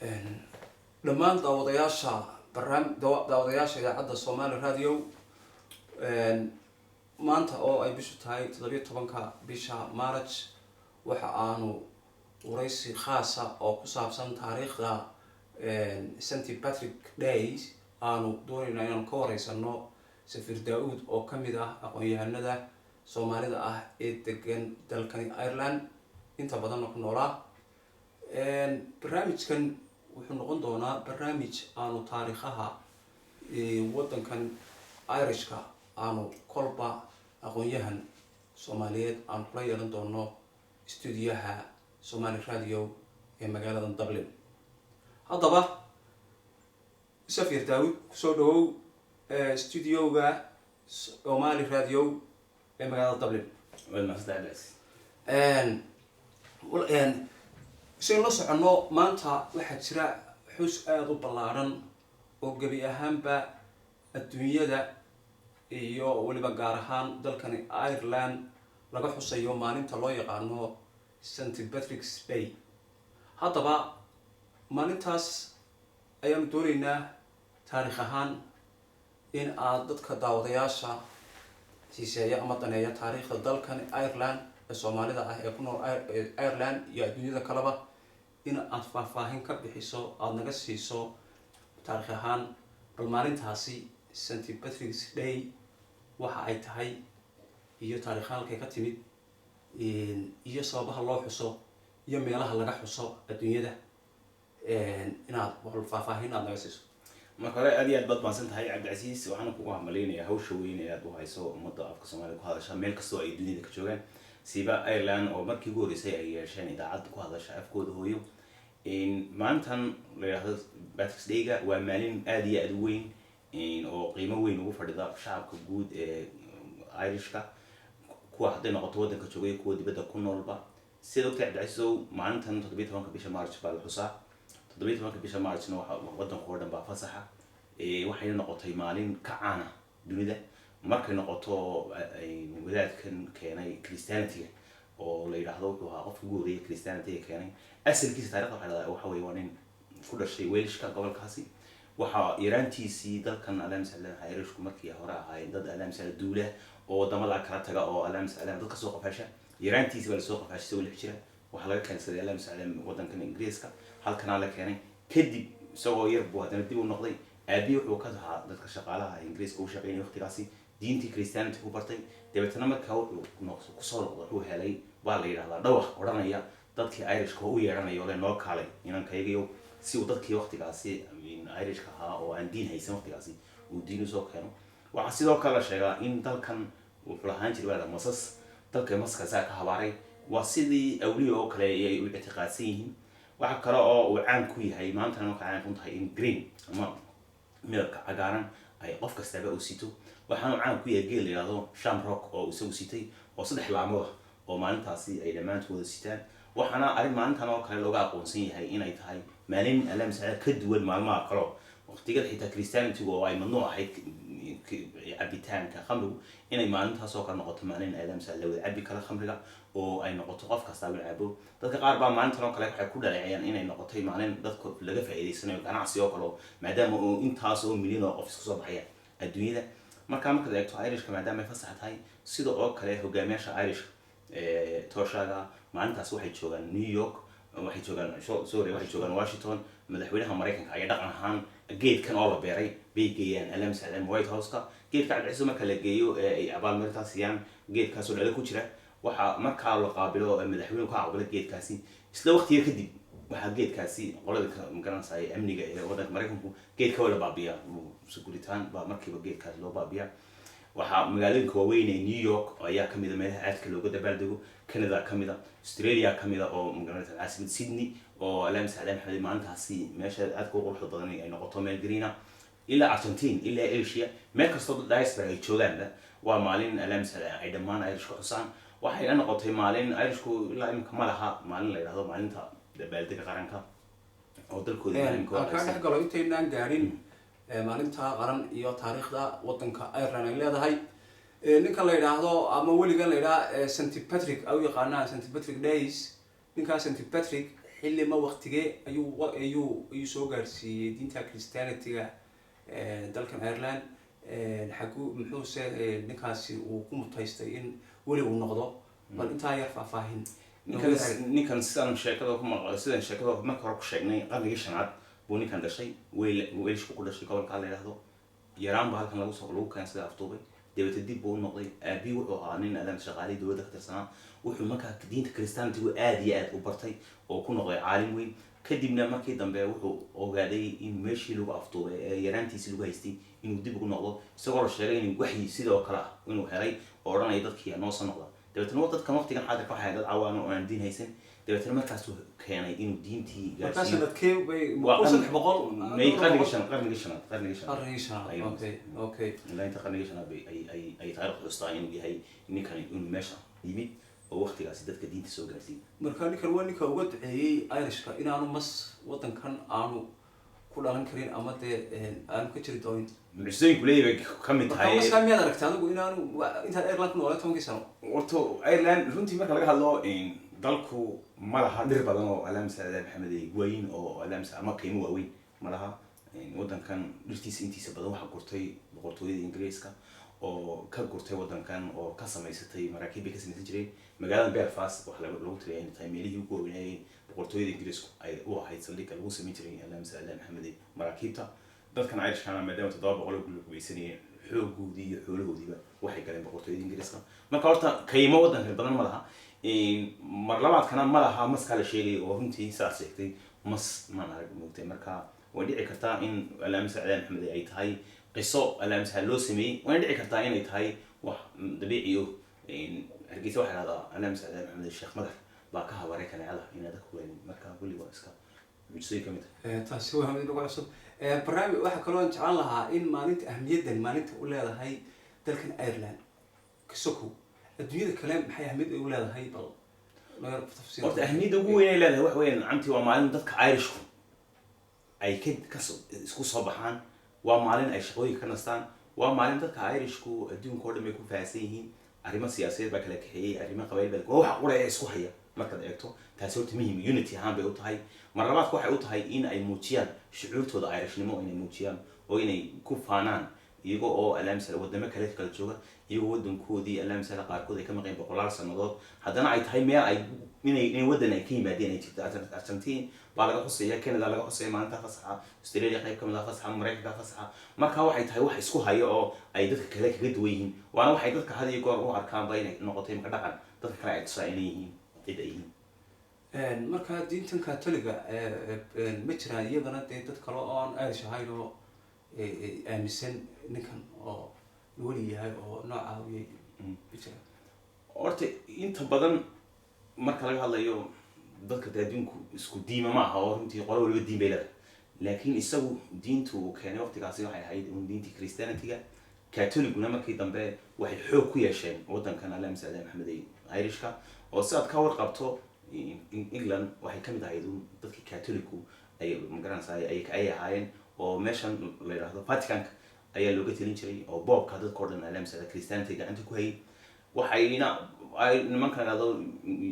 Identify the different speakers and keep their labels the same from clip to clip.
Speaker 1: dhammaan daawadayaasha idaacadda Somali Radio maanta oo ay bishu tahay 17ka bisha March waxa aanu waraysi khaas ah oo ku saabsan taariikhda St Patrick Days aanu doonaynaa inaan ka wareysano Safir Daawud oo kamid ah aqoon-yahanada Soomaalida ah ee degan dalkan Ireland inta badan ku noolaa barnaamijkan wuxuu noqon doonaa barnaamij aanu taariikhaha wadankan Irishka aanu kolba aqoon-yahan Soomaaliyeed aan kula yeelan doono studio-ha Somali Radio ee magaalada Dublin. Haddaba Safir Daawud kusoo dhawow studio-ga Somali Radio ee magaalada Dublin. si la socono maanta waxa jira xus aad u ballaaran oo gabi ahaanba adduunyada iyo waliba gaar ahaan dalkan Ireland laga xusayo maalinta loo yaqaano St Patrick's Day. Haddaba maalintaas ayaan doonaynaa taariikh ahaan in aad dadka daawadayaasha siisaya ama daneeya taariikhda dalkan Ireland ee Soomaalida ah ee ku nool Ireland iyo adduunyada kaleba in aad faahfaahin ka bixiso aad naga siiso taariikh ahaan bal maalintaasi St Patrick's Day waxa ay tahay iyo taariikh halkay ka timid iyo sababaha loo xuso iyo meelaha laga xuso adduunyada inaad wax faahfaahin aad naga siiso.
Speaker 2: marka hore aad iyo aad baad mahadsan tahay Cabdicasiis waxaan kugu hambaleynayaa hawsha weyn ee aad u hayso ummadda afka Soomaaliga ku hadasha meel kasta oo ay dunida ka joogaan siiba Ireland oo markii ugu horeysay ay yeesheen idaacad ku hadasha afkooda hooyo maantan la yiraahdo Patrick's Day-ga waa maalin aad iyo aad u weyn oo qiimo weyn ugu fadhida shacabka guud ee Irishka kuwa hadday noqoto wadanka joogay kuwa dibadda ku noolba sidoo kale Cabdicasiis maalintan 17ka bisha March baa la xusaa 17ka bisha March-na waxa wadanka oo dhan baa fasaxa waxay noqotay maalin ka caan ah dunida markay noqoto wadaadkan keenay Christianity oo la yiraahdo wuxuu ahaa qofkii ugu horeeyay Christianity keenay asalkiisa taariikhda waxa weeye waa nin ku dhashay Welshka gobolkaasi waxa yaraantiisii dalkan Alaam Salaam Irishku markii hore ahaayeen dad Alaam Salaam duule oo wadamada kala taga oo Alaam Salaam dadka soo qafasha yaraantiisii baa soo qafashay wali jira waxa laga keensaday Alaam Salaam wadankan Ingiriiska halkan la keenay kadib isagoo yar buu hadana dib u noqday aabi wuxuu ka tahaa dadka shaqaalaha Ingiriiska u shaqeynay waqtigaasi diintii Christianity ku bartay dabeetana markaa wuxuu ku soo noqday wuxuu helay baa la yiraahdaa dhawax oranaya dadkii Irishka u yeeranayo le noo kaalay inaan kaygayo si uu dadkii waqtigaasi Irishka ahaa oo aan diin haysan waqtigaasi uu diin u soo keeno waxa sidoo kale la sheegaa in dalkan wuxuu lahaan jiray masas dalka maskaasa ka habaaray waa sidii awliyo oo kale ay u ictiqaadsan yihiin waxa kale oo uu caan ku yahay maanta oo caan ku tahay in green ama midabka cagaaran ay qof kasta u sito waxaan caan ku yahay geel yiraahdo shamrock oo isagu sitay oo saddex laamood oo maalintaasi ay dhamaantood sitaan waxaana arrin maalintan oo kale looga aqoonsan yahay inay tahay maalin Alaam Salaam ka duwan maalmaha kale waqtiga xitaa Christianity oo ay mamnuuc ahayd cabitaanka khamrigu inay maalintaas oo kale noqoto maalin Alaam Salaam la cabi kala khamriga oo ay noqoto qof kasta uu cabo dadka qaar baa maalintan oo kale waxay ku dhaleecayaan inay noqoto maalin dadka laga faa'iideysanayo ganacsi oo kale maadaama uu intaas oo milyan oo qof isku soo baxaya adduunyada marka eegto Irishka maadaama ay fasax tahay sidoo oo kale hogaamiyaasha Irish tooshaga maalintaas waxay joogaan New York waxay joogaan Washington madaxweynaha Mareykanka ayaa dhaqan ahaan geedkan oo la beeray bay geeyaan Alaam Salaam White House-ka geedka Cabdicasiis marka la geeyo ay abaalmarintaas siiyaan geedkaas oo dhala ku jira waxa markaa la qaabilo madaxweynuhu ka aqbalay geedkaasi isla waqtiga kadib waxa geedkaasi qolada magaranayay amniga ee wadanka Mareykanku geedka wala baabiya securitaan baa markiiba geedkaas loo baabiya waxa magaalooyinka waaweyn ee New York ayaa kamid ah meelaha aadka looga dabaaldego Canada kamid ah Australia kamid ah oo magaranayay caasimad Sydney oo Alaam Salaam xalay maalintaasi meesha aadka ugu quruxda badan ay noqoto meel green ah ila Argentina ila Asia meel kasta oo diaspora ay joogaan waa maalin Alaam Salaam ay dhamaan Irishku xusaan waxay noqotay maalin Irishku ilaa imka ma laha maalin la yiraahdo maalinta dabaaldega qaranka oo dalkooda
Speaker 1: ka galo intaynaan gaarin maalinta qaran iyo taariikhda wadanka Ireland ay leedahay ninka la yiraahdo ama weliga la yiraahdo St Patrick aw yaqaanaa St Patrick Days ninka St Patrick xilli ma waqtigee ayuu soo gaarsiiyey diinta Christianity-ga dalkan Ireland xaguu muxuuse ninkaasi uu ku mutaystay in weli uu noqdo bal intaa yar faahfaahin
Speaker 2: ninkan sidaan sheekada ku maqlay sidaan sheekada marka hore ku sheegnay qarnigii shanaad buu ninkan dhashay weelishku ku dhashay gobolka la yiraahdo yaraan baa halkan lagu keensaday afduubay dibadda dib buu noqday aabi wuxuu ahaa nin adan shaqaalay dawladda ka tirsanaa wuxuu markaa diinta Christianity-gu aad iyo aad u bartay oo ku noqday caalim weyn kadibna markii dambe wuxuu ogaaday in meeshii lagu afduubay ee yaraantiisii lagu haystay inuu dib ugu noqdo isagoo la sheegay in waxyi sidoo kale ah inuu helay oo odhanaya dadkii noo soo noqda dabeetana dadkan waqtigan xaadirka waxay dad cawaan oo aan diin haysan dabeetana markaasuu keenay inuu diintii
Speaker 1: gaarsiiyo dadkee bay qarnigii shanaad okay
Speaker 2: ilaa inta qarnigii shanaad ay taariikhdu xustaa inuu yahay ninkan inuu meesha yimid oo waqtigaasi dadka diinta soo gaarsiiyey
Speaker 1: marka ninkan waa ninka uga duceeyey Irishka inaanu mas wadankan aanu ku dhalan karin ama dee aanu ka jiri doonin
Speaker 2: mucjisooyinku leeyahay ka mid tahay
Speaker 1: marka miyaad aragtay adigu inaanu intaad Ireland ku noolaa 10 sano
Speaker 2: horta Ireland runtii marka laga hadlo dalku ma laha dhir badan oo alaamsa maxamed weyn oo alaamsa ama qiimo waaweyn ma laha wadankan dhirtiisa intiisa badan waxa gurtay boqortooyada Ingiriiska oo ka gurtay wadankan oo ka samaysatay maraakiib ka samaysan jiray magaalada Belfast waxa lagu tiriyay in meelihii ugu weynayeen boqortooyada Ingiriisku ay u ahayd saldhigga lagu samayn jiray alaamsa maxamed maraakiibta dadkan Irishkana maadaama 700 oo gulub weysanayeen xoogoodii iyo xoolahoodiiba waxay galeen boqortooyada Ingiriiska marka horta qiimo wadanka badan ma laha mar labaadkana ma laha maska la sheegay oo runtii saas sheegtay mas ma arag moogtay marka way dhici kartaa in alaamsa maxamed ay tahay qiso alaamsa loo sameeyay way dhici kartaa in ay tahay wax dabiici ah hargeysa waxa la alaamsa maxamed sheekh madax baa ka habaray kaneecada inaad ku weyn marka wali waa iska mucjisay kamid
Speaker 1: taasi waa mid lagu cusub barnaamij waxa kale oo jeclaan lahaa in maalinta ahmiyaddan maalinta u leedahay dalkan Ireland kasoo adduunyada kale maxay ahmiyad u leedahay bal loo tafsiir
Speaker 2: horta ahmiyadda ugu weyn ay leedahay wax weyn anti waa maalin dadka Irishku ay ka isku soo baxaan waa maalin ay shaqooyin ka nastaan waa maalin dadka Irishku adduunka oo dhan ay ku faahsan yihiin arrimo siyaasadeed baa kala kaxeeyay arrimo qabayl baa wax qura ay isku haya marka aad eegto taasi horta muhiim unity ahaan bay u tahay mar labaadku waxay u tahay in ay muujiyaan shucuurtooda Irishnimo inay muujiyaan oo inay ku faanaan iyagoo oo alaamsa wadamo kale jooga iyagoo wadankoodii alaamsa qaarkood ay ka maqeen boqolaal sanadood haddana ay tahay meel ay inay wadan ay ka yimaadeen ay jirto Argentina baa laga xuseeyaa Canada laga xuseeyaa maanta fasaxa Australia qayb kamid ah fasaxa Mareykanka fasaxa marka waxay tahay wax isku hayo oo ay dadka kale kaga duwan yihiin waana waxay dadka had iyo goor u arkaan bay inay noqotay marka dhaqan dadka kale ay tusayeen yihiin ciidayin
Speaker 1: marka diintan Catholic-ga ma jiraan iyadana dad kale oo aan Irish ahayn oo aaminsan ninkan oo wali yahay oo nooca jira
Speaker 2: horta inta badan marka laga hadlayo dadka adduunku isku diima ma aha oo runtii qolo waliba diin bay leedahay laakiin isagu diintu keenay waqtigaasi waxay ahayd diintii Christianity-ga Catholic-guna markii dambe waxay xoog ku yeesheen wadankan alaamsa maxamed Irishka oo sidaad ka warqabto England waxay kamid ahayd dadkii Catholic-ku ay magaranaysaa ay ahaayeen oo meeshan la yiraahdo Vatican ayaa looga talin jiray oo boobka dadka oo dhan alaamsa Christianity gacanta ku hayay waxayna ay nimankan aado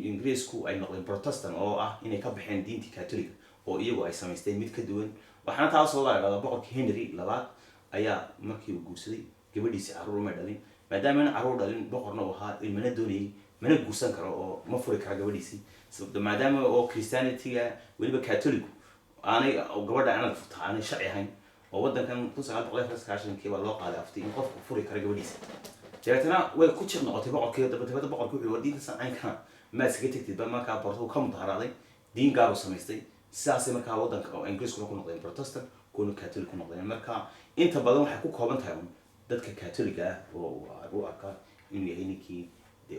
Speaker 2: Ingiriisku ay noqdeen Protestant oo ah inay ka baxeen diintii Catholic oo iyagu ay samaysteen mid ka duwan waxaana taas oo la yiraahdo boqorkii Henry labaad ayaa markii uu guursaday gabadhiisa caruur ma dhalin maadaama caruur dhalin boqorna uu ahaa ilmana doonayay mana guursan karo oo ma furi kara gabadhiisa maadaama oo Christianity-ga waliba Catholic aanay gabadha aanad furtaa aanay sharci ahayn oo wadankan 1999 baa loo qaaday afti in qofku furi kara gabadhiisa dabeetana way ku jir noqotay boqorkii dabada boqorkii wuxuu diinta saacin kana ma iska tagtid ba markaa borto ka mudaharaaday diin gaar u samaystay sidaas markaa wadanka oo Ingiriisku ku noqdeen Protestant kuna Catholic ku noqdeen marka inta badan waxay ku kooban tahay dadka Catholic-ga oo u arka in yahay ninkii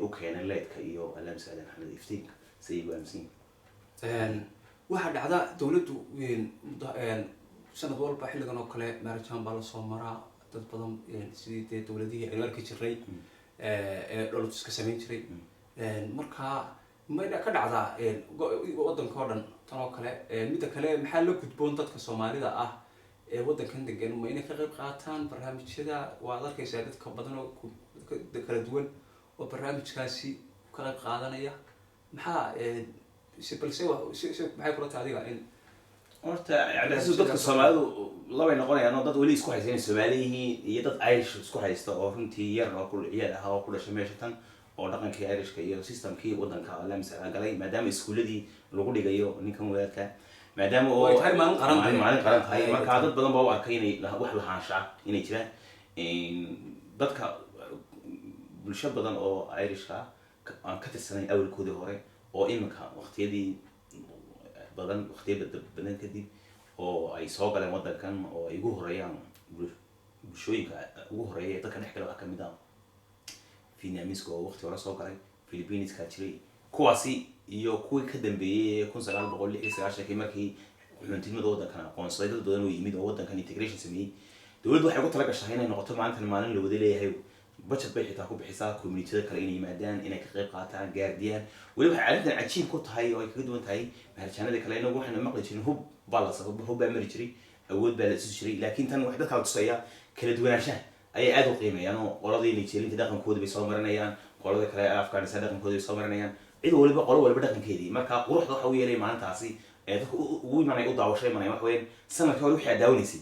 Speaker 2: u keenay leedka iyo alaamsa maxamed iftiinka sayyibaansin
Speaker 1: waxa dhacda dawladdu sanad walba xilligan oo kale maarjaan baa la soo maraa dad badan sidii dawladihii ay markii jiray dawladdu iska sameyn jiray marka ma ka dhacdaa wadanka oo dhan tan oo kale mid kale maxaa la gudboon dadka Soomaalida ah ee wadankan degan ma inay ka qayb qaataan barnaamijyada waa arkaysaa dadka badan oo kala duwan oo barnaamijkaasi ka qayb qaadanaya maxaa balse maxay kula tahay adiga in
Speaker 2: horta cabdicasiis dadka soomaalidu labay noqonayaan oo dad weli isku haysta inay soomaali yihiin iyo dad irish isku haysta oo runtii yar oo ciyaad ahaa oo ku dhashay meesha tan oo dhaqankii irishka iyo systemkii wadanka la masala galay maadaama iskuuladii lagu dhigayo ninkan wadaadka maadaama oo
Speaker 1: ay maalin qaran
Speaker 2: tahay marka dad badan baa u arkay inay wax lahaansha inay jiraan dadka bulsho badan oo irishka aan ka tirsanayn awalkoodii hore oo iminka waqtiyadii badan kadib oo ay soo galeen wadankan oo ay ugu horeeyaan bulshooyinka ugu horeeya dadka dhex gala waxaa kamid ah vietnamese oo waqti hore soo galay philippineska jiray kuwaasi iyo kuwii ka dambeeyay 1996 markii xubintimada wadankan aqoonsaday dad badan oo yimid oo wadankan integration sameeyay dawladdu waxay ku tala gashay inay noqoto maalin la wada leeyahay budget bay xitaa ku bixisaa community-da kale inay yimaadaan inay ka qayb qaataan gaardiyaan weliba waxay arrintan cajiib ku tahay oo ay kaga duwan tahay maharjaanada kale inagu waxaynu maqli jirin hub baa mari jiray awood baa la isi jiray laakiin tan wax dadka la tusaya kala duwanaanshaha ayay aad u qiimeeyaan oo qoladii Nigerian dhaqankooda bay soo marinayaan qolada kale Afghanistan dhaqankooda bay soo marinayaan cid qolo waliba dhaqankeedii marka quruxda waxa uu yeelay maalintaasi ee dadku ugu imanay u daawashay imanay wax weyn sanadkii hore wixii daawaneysay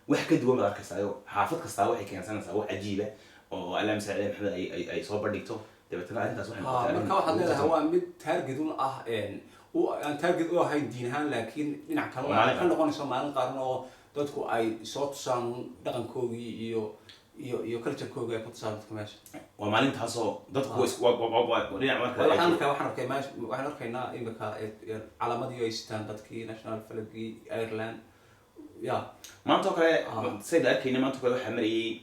Speaker 2: wax ka duwan baad arkaysaa xaafad kasta waxay keensanaysaa wax cajiib ah oo alaam saacid maxamed ay soo bandhigto dabeetana arrintaas waxay
Speaker 1: noqotay marka waxaad leedahay waa mid target un ah aan target u ahayn diin ahaan laakiin dhinac kale ka noqonayso maalin qaran oo dadku ay soo tusaan dhaqankoodii iyo culture-kooda ay ku tusaan dadka meesha
Speaker 2: waa maalintaasoo dadku dhinac marka
Speaker 1: waxaan arkaynaa imika calaamadii ay sitaan dadkii national flagii Ireland
Speaker 2: maanta oo kale sayda arkayna maanta oo kale waxaa marayay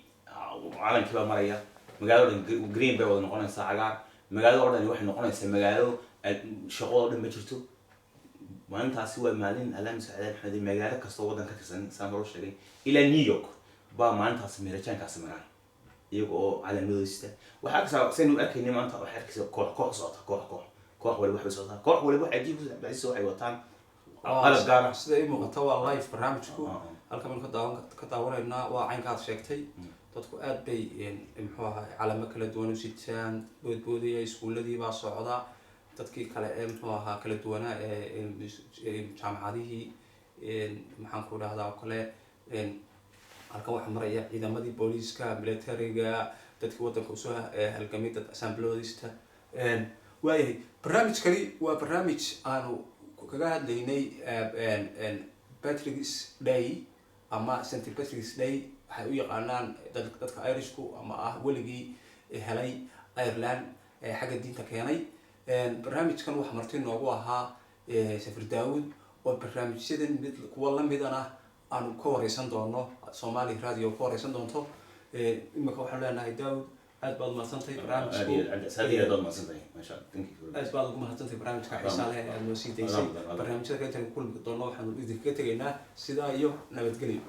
Speaker 2: calankii baa maraya magaalada green bay wada noqonaysaa cagaar magaalada oo dhan waxay noqonaysaa magaalo shaqo oo dhan ma jirto maalintaasi waa maalin alaam saacid maxamed magaalo kasta oo wadan ka tirsan saan hore sheegay ilaa New York baa maalintaasi meerajaankaasi maray iyaga oo calaamadooda waxaa kasoo saynu arkayna maanta waxay arkaysaa koox socota koox waliba waxay socotaa koox waliba waxay jiif waxay wataan qalab gaar ah
Speaker 1: sida ay muuqato waa live barnaamijku halka man ka daawanayna waa caynkaad sheegtay dadku aad bay muxuu ahaa calamo kala duwan u sitaan boodboodaya iskuuladii baa socda dadkii kale ee muxuu ahaa kala duwanaa jaamacadihii maxaan ku dhahdaa oo kale halkan waxaa maraya ciidamadii booliiska militariga dadkii wadanka usoo halgamay dad assemblyista waayahay barnaamijkani waa barnaamij aanu kaga hadlaynay Patrick's Day ama St. Patrick's Day waxay u yaqaanaan dadka Irishku ama ah weligii helay Ireland xagga diinta keenay barnaamijkan waxa martii noogu ahaa Safir Daawud oo barnaamijyadan mid kuwa la midana aanu ka wareysan doono Somali Radio ka wareysan doonto imika waxaan leenahay Daawud aad baad mahadsantahay barnaamijku
Speaker 2: aad baad mahadsantahay masha Allah thank you
Speaker 1: aad baad ugu mahadsantahay barnaamijka xiisaha leh ee noo sii daysay barnaamijyada kale intaan ku kulmi doono waxaan idinkaga tegaynaa sidaa iyo nabadgelyo